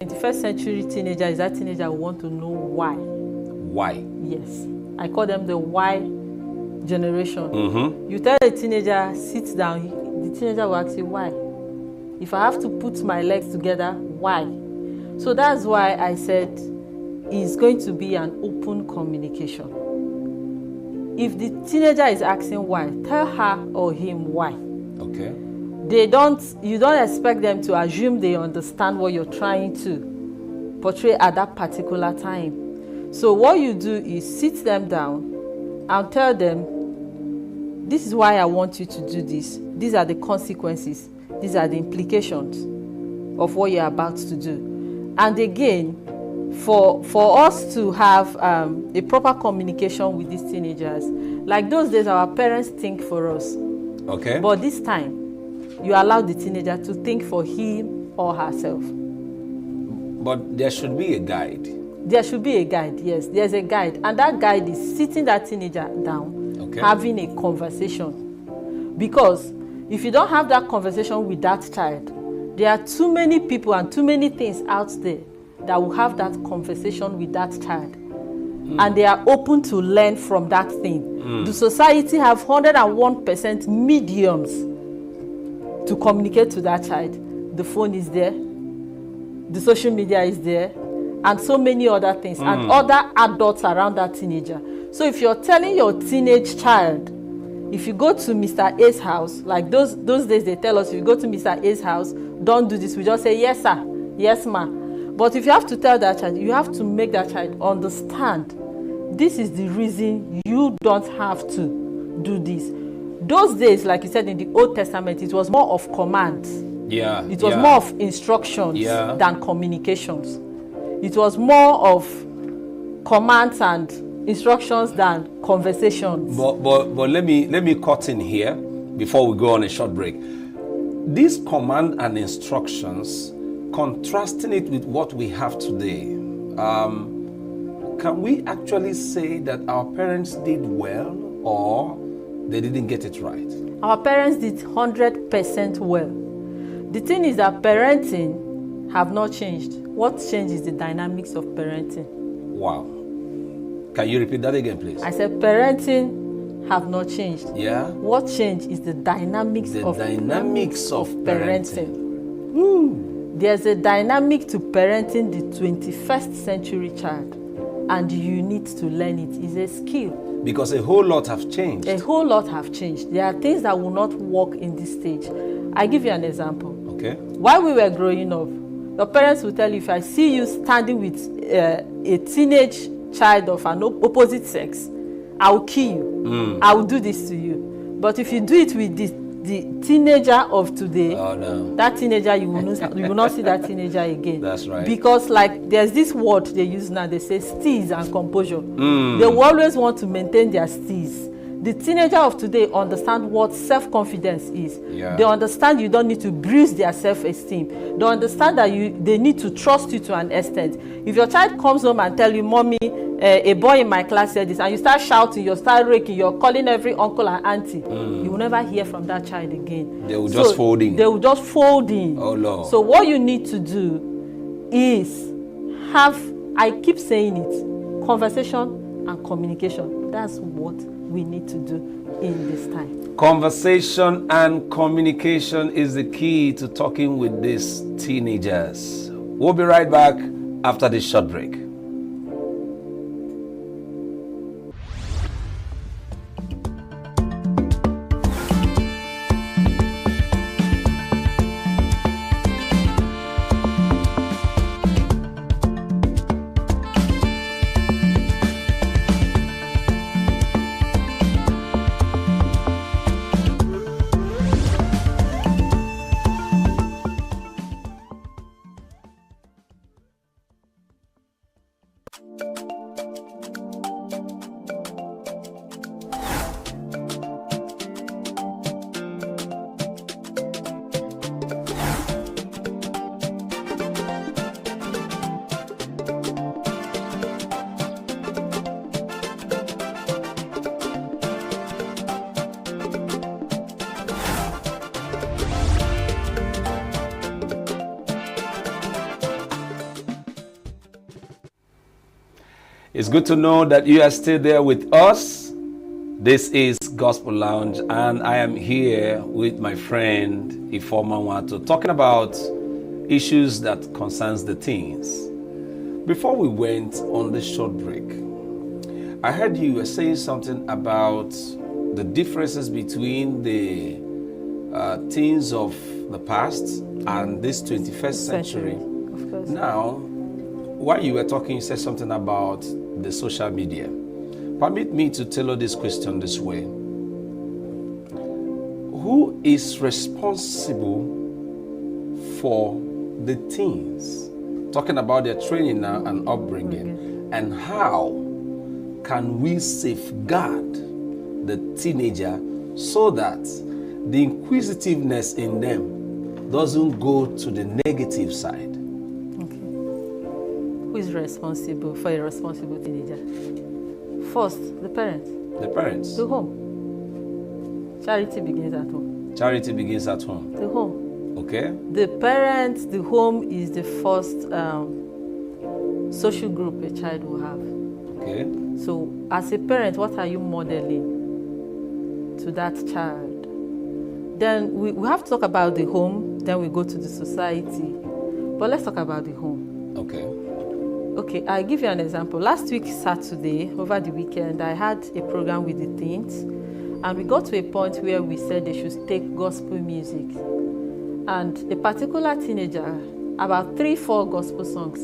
21st century teenager is that teenager who want to know why. Why? Yes. I call them the why generation. Mm-hmm. You tell a teenager, sit down, the teenager will ask you why. If I have to put my legs together, why? So that's why I said it's going to be an open communication. If the teenager is asking why, tell her or him why. Okay. You don't expect them to assume they understand what you're trying to portray at that particular time. So what you do is sit them down and tell them, this is why I want you to do this. These are the consequences. These are the implications of what you're about to do. And again, for us to have a proper communication with these teenagers, like those days our parents think for us. Okay. But this time, you allow the teenager to think for him or herself. But there should be a guide. There should be a guide, yes. There's a guide. And that guide is sitting that teenager down, Okay. having a conversation. Because if you don't have that conversation with that child, there are too many people and too many things out there that will have that conversation with that child. And they are open to learn from that thing. The society have 101% mediums to communicate to that child. The phone is there, the social media is there, and so many other things, and other adults around that teenager. So if you're telling your teenage child, if you go to Mr. A's house, like those days they tell us, if you go to Mr. A's house, don't do this. We just say, yes, sir, yes, ma. But if you have to tell that child, you have to make that child understand, this is the reason you don't have to do this. Those days, like you said in the Old Testament, it was more of commands. Yeah. It was more of instructions than communications. It was more of commands and instructions than conversations. But let me cut in here before we go on a short break. These command and instructions, contrasting it with what we have today, can we actually say that our parents did well or they didn't get it right? Our parents did 100% well. The thing is that parenting have not changed. What changed is the dynamics of parenting. Wow. Can you repeat that again, please? I said parenting have not changed. Yeah. What changed is the dynamics of parenting. There's a dynamic to parenting the 21st century child, and you need to learn it. It's a skill. Because a whole lot have changed. A whole lot have changed. There are things that will not work in this stage. I give you an example. Okay. While we were growing up, your parents will tell you, if I see you standing with a teenage child of an opposite sex, I will kill you. I will do this to you. But if you do it with the teenager of today, Oh no. that teenager, you will not see that teenager again. That's right. Because like there's this word they use now, they say steeze and composure. They will always want to maintain their steeze. The teenager of today understand what self-confidence is. Yeah. They understand you don't need to bruise their self-esteem. They understand that they need to trust you to an extent. If your child comes home and tell you, mommy, a boy in my class said this, and you start shouting, you start raking, you're calling every uncle and auntie, you will never hear from that child again. They will just fold in. They will just fold in. Oh Lord. So what you need to do is I keep saying it, conversation and communication. That's what we need to do in this time. Conversation and communication is the key to talking with these teenagers. We'll be right back after this short break. It's good to know that you are still there with us. This is Gospel Lounge, and I am here with my friend Ifeoma Nwato, talking about issues that concerns the teens. Before we went on the short break, I heard you were saying something about the differences between the teens of the past and this 21st century. Of course. Now, while you were talking, you said something about the social media. Permit me to tailor this question this way. Who is responsible for the teens? Talking about their training now and upbringing, and how can we safeguard the teenager so that the inquisitiveness in them doesn't go to the negative side? Okay. Who is responsible for a responsible teenager? First, the parents. The parents. The home. Charity begins at home. Charity begins at home. The home. Okay. The parents, the home is the first social group a child will have. Okay. So, as a parent, what are you modeling to that child? Then we have to talk about the home, then we go to the society. But let's talk about the home. Okay. Okay, I'll give you an example. Last week, Saturday, over the weekend, I had a program with the teens, and we got to a point where we said they should take gospel music. And a particular teenager, about 3-4 gospel songs.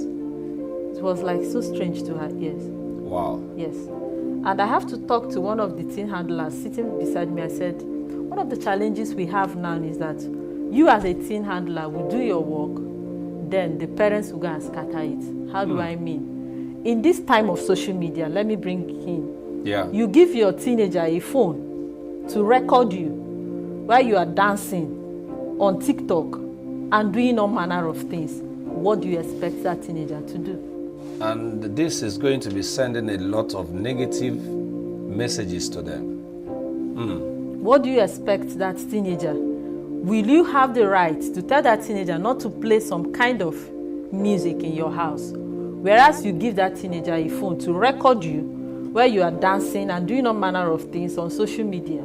It was like so strange to her ears. Wow. Yes. And I have to talk to one of the teen handlers sitting beside me. I said, one of the challenges we have now is that you as a teen handler will do your work, then the parents will go and scatter it. How do I mean? In this time of social media, let me bring in. Yeah. You give your teenager a phone to record you while you are dancing on TikTok and doing all manner of things. What do you expect that teenager to do? And this is going to be sending a lot of negative messages to them. What do you expect that teenager? Will you have the right to tell that teenager not to play some kind of music in your house, whereas you give that teenager a phone to record you where you are dancing and doing all manner of things on social media?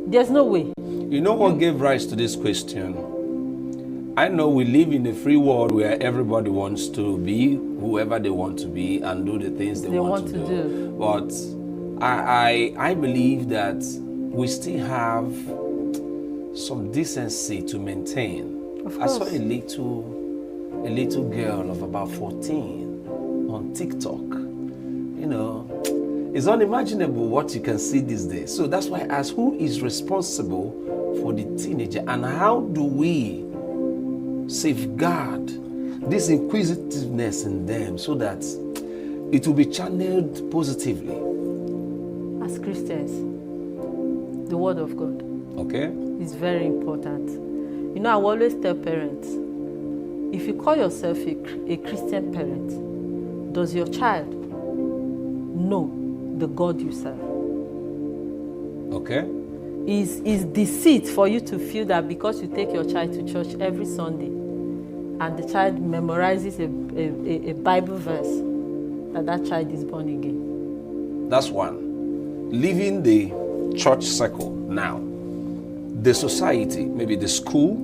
There's no way. You know what gave rise to this question? I know we live in a free world where everybody wants to be whoever they want to be and do the things they want to do. But I believe that we still have some decency to maintain. Of I course. saw a little girl of about 14 on TikTok. You know, it's unimaginable what you can see these days. So that's why I ask, who is responsible for the teenager, and how do we safeguard this inquisitiveness in them so that it will be channeled positively? As Christians, the word of God Okay. is very important. You know, I always tell parents, if you call yourself a Christian parent, does your child know the God you serve? Okay. Is deceit for you to feel that because you take your child to church every Sunday and the child memorizes a Bible verse, that child is born again. That's one. Leaving the church circle now, the society, maybe the school,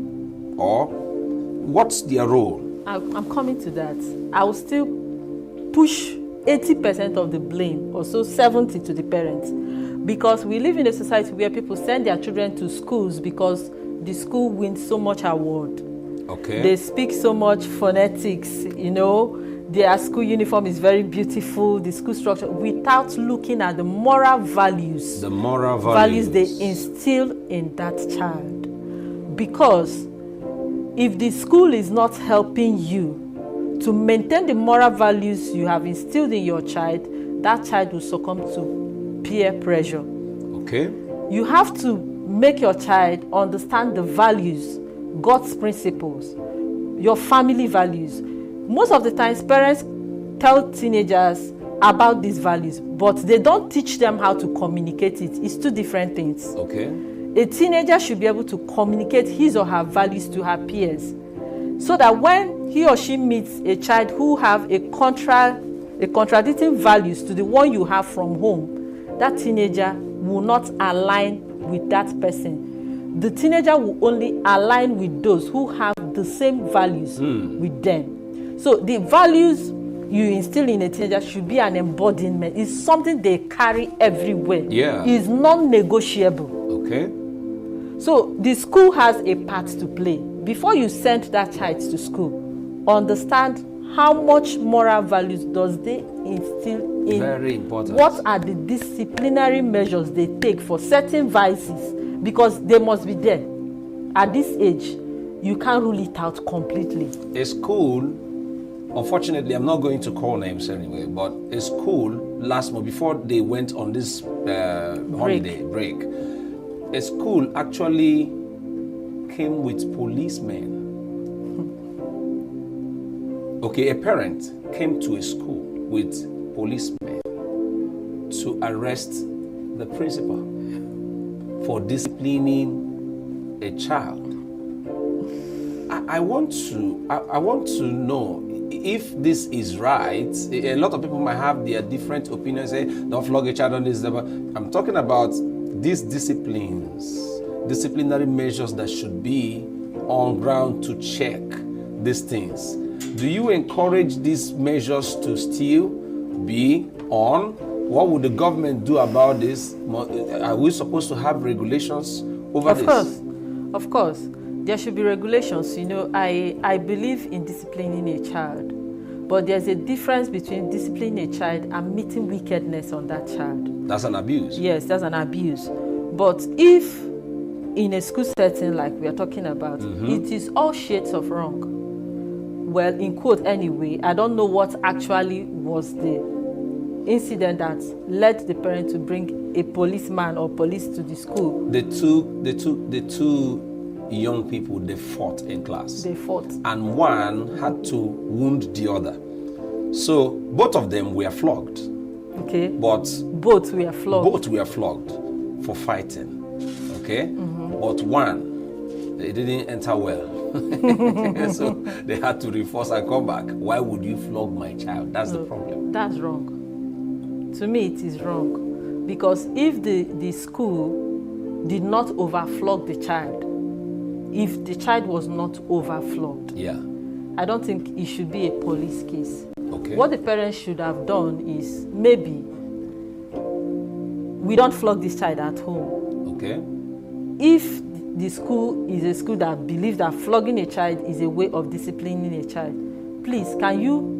or what's their role? I'm coming to that. I will still push 80% of the blame, or so 70 to the parents, because we live in a society where people send their children to schools because the school wins so much award. Okay. They speak so much phonetics, you know, their school uniform is very beautiful, the school structure, without looking at the moral values. The moral values they instill in that child. Because if the school is not helping you to maintain the moral values you have instilled in your child, that child will succumb to peer pressure. Okay. You have to make your child understand the values, God's principles, your family values. Most of the times, parents tell teenagers about these values, but they don't teach them how to communicate it. It's two different things. Okay. A teenager should be able to communicate his or her values to her peers, so that when he or she meets a child who have a contrary a contradicting values to the one you have from home, that teenager will not align with that person. The teenager will only align with those who have the same values with them. So the values you instill in a teenager should be an embodiment. It's something they carry everywhere. Yeah. It's non-negotiable. Okay. So the school has a part to play. Before you send that child to school, understand how much moral values does they instill in. Very important. What are the disciplinary measures they take for certain vices? Because they must be there. At this age, you can't rule it out completely. A school, unfortunately, I'm not going to call names anyway, but a school last month, before they went on this holiday break, a school actually came with policemen. Okay, a parent came to a school with policemen to arrest the principal for disciplining a child. I want to know if this is right. A lot of people might have their different opinions, say don't flog a child on this, but I'm talking about these disciplinary measures that should be on ground to check these things. Do you encourage these measures to still be on? What would the government do about this? Are we supposed to have regulations over this? Of course. There should be regulations. You know, I believe in disciplining a child. But there's a difference between disciplining a child and meeting wickedness on that child. That's an abuse. Yes, that's an abuse. But if in a school setting like we are talking about, it is all shades of wrong. Well, in quote anyway, I don't know what actually was the incident that led the parent to bring a policeman or police to the school. The two young people, they fought in class. They fought. And one had to wound the other. So both of them were flogged. Okay. But both were flogged. Both were flogged for fighting. Okay? But one, it didn't enter well. So they had to reinforce and come back. Why would you flog my child? That's the problem. That's wrong. To me, it is wrong. Because if the school did not overflog the child, if the child was not overflogged, I don't think it should be a police case. Okay. What the parents should have done is maybe we don't flog this child at home. Okay. If the school is a school that believes that flogging a child is a way of disciplining a child, please, can you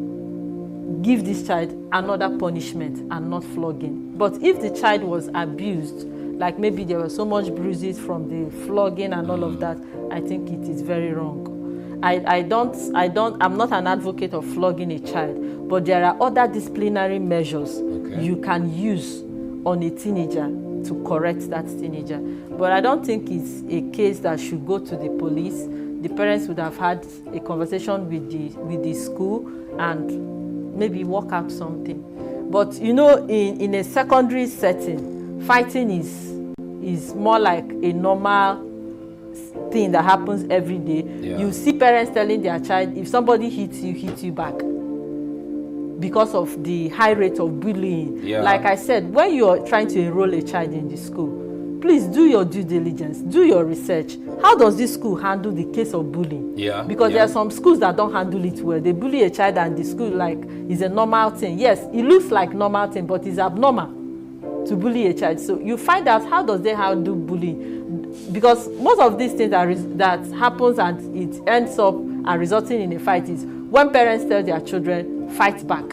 give this child another punishment and not flogging? But if the child was abused, like maybe there were so much bruises from the flogging and all of that, I think it is very wrong. I'm not an advocate of flogging a child, but there are other disciplinary measures you can use on a teenager to correct that teenager. But I don't think it's a case that should go to the police. The parents would have had a conversation with the school and maybe work out something. But you know, in a secondary setting, fighting is more like a normal thing that happens every day. You see parents telling their child, if somebody hits you back, because of the high rate of bullying. Like I said, when you're trying to enroll a child in the school, please do your due diligence, do your research. How does this school handle the case of bullying? Because there are some schools that don't handle it well. They bully a child and the school is a normal thing. Yes, it looks like normal thing, but it's abnormal to bully a child. So you find out how does they handle bullying, because most of these things that happens and it ends up and resulting in a fight is when parents tell their children, fight back.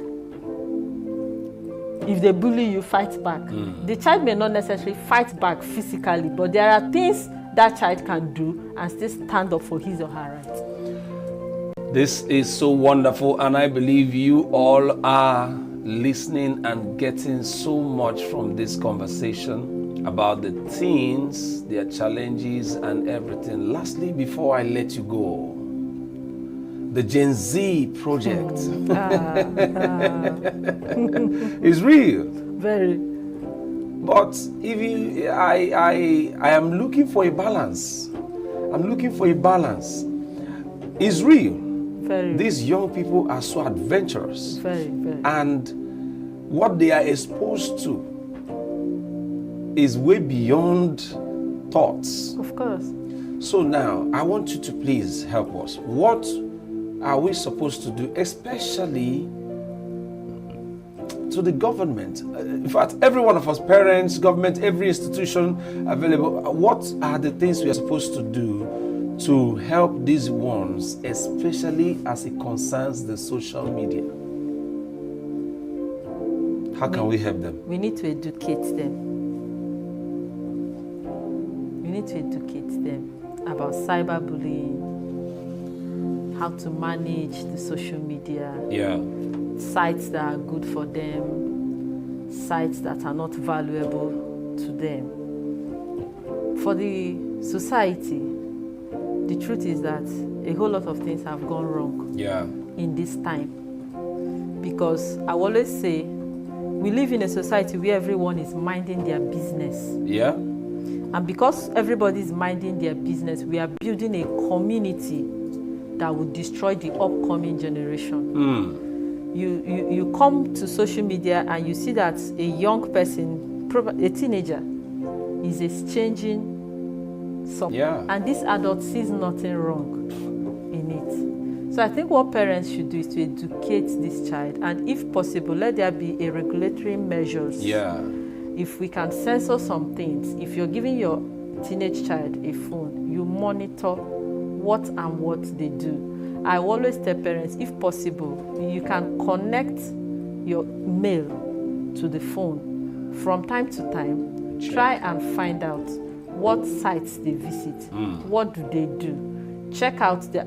If they bully you, fight back. The child may not necessarily fight back physically, but there are things that child can do and still stand up for his or her rights. This is so wonderful, and I believe you all are listening and getting so much from this conversation about the teens, their challenges and everything. Lastly, before I let you go, the Gen Z project is real. Very. But I am looking for a balance. I'm looking for a balance. It's real. Very. These young people are so adventurous. Very, very. And what they are exposed to is way beyond thoughts. Of course. So now, I want you to please help us. What are we supposed to do, especially to the government? In fact, every one of us, parents, government, every institution available, what are the things we are supposed to do to help these ones, especially as it concerns the social media? How can we help them? We need to educate them. We need to educate them about cyberbullying, how to manage the social media, sites that are good for them, sites that are not valuable to them. For the society, the truth is that a whole lot of things have gone wrong in this time. Because I always say, we live in a society where everyone is minding their business. And because everybody is minding their business, we are building a community that will destroy the upcoming generation. You come to social media and you see that a young person, a teenager, is exchanging something. And this adult sees nothing wrong in it. So I think what parents should do is to educate this child, and if possible, let there be a regulatory measures. If we can censor some things, if you're giving your teenage child a phone, you monitor what and what they do. I always tell parents, if possible, you can connect your mail to the phone. From time to time, try and find out what sites they visit, what do they do. Check out the